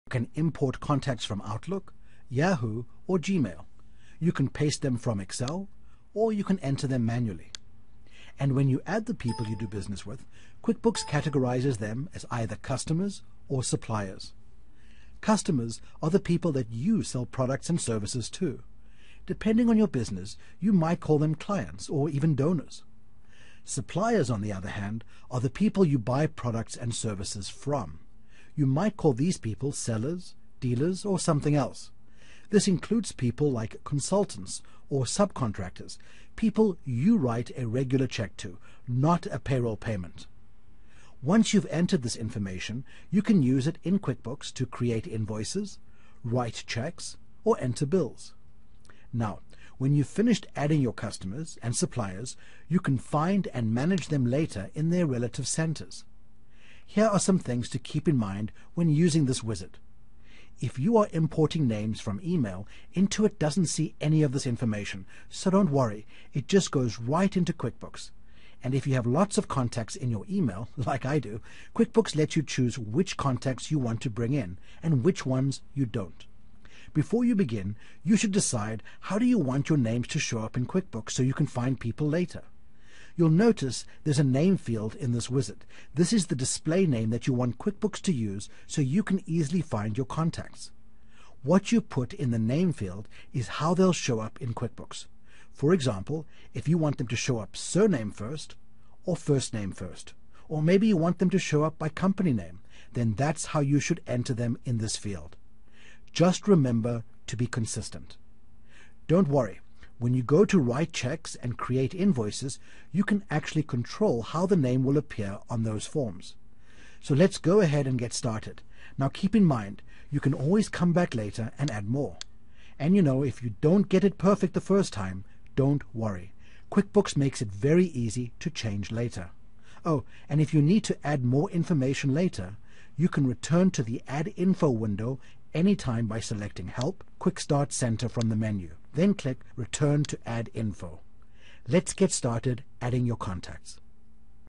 You can import contacts from Outlook, Yahoo, or Gmail. You can paste them from Excel, or you can enter them manually. And when you add the people you do business with, QuickBooks categorizes them as either customers or suppliers. Customers are the people that you sell products and services to. Depending on your business, you might call them clients or even donors. Suppliers, on the other hand, are the people you buy products and services from. You might call these people sellers, dealers, or something else. This includes people like consultants or subcontractors, people you write a regular check to, not a payroll payment. Once you've entered this information, you can use it in QuickBooks to create invoices, write checks, or enter bills. Now, when you've finished adding your customers and suppliers, you can find and manage them later in their relative centers. Here are some things to keep in mind when using this wizard. If you are importing names from email, Intuit doesn't see any of this information, so don't worry, it just goes right into QuickBooks. And if you have lots of contacts in your email, like I do, QuickBooks lets you choose which contacts you want to bring in and which ones you don't. Before you begin, you should decide how do you want your names to show up in QuickBooks so you can find people later. You'll notice there's a name field in this wizard. This is the display name that you want QuickBooks to use so you can easily find your contacts. What you put in the name field is how they'll show up in QuickBooks. For example, if you want them to show up surname first or first name first, or maybe you want them to show up by company name, then that's how you should enter them in this field. Just remember to be consistent. Don't worry, when you go to write checks and create invoices, you can actually control how the name will appear on those forms. So let's go ahead and get started. Now keep in mind, you can always come back later and add more. And you know, if you don't get it perfect the first time, don't worry. QuickBooks makes it very easy to change later. Oh, and if you need to add more information later, you can return to the Add Info window anytime by selecting Help, Quick Start Center from the menu. Then click Return to Add Info. Let's get started adding your contacts.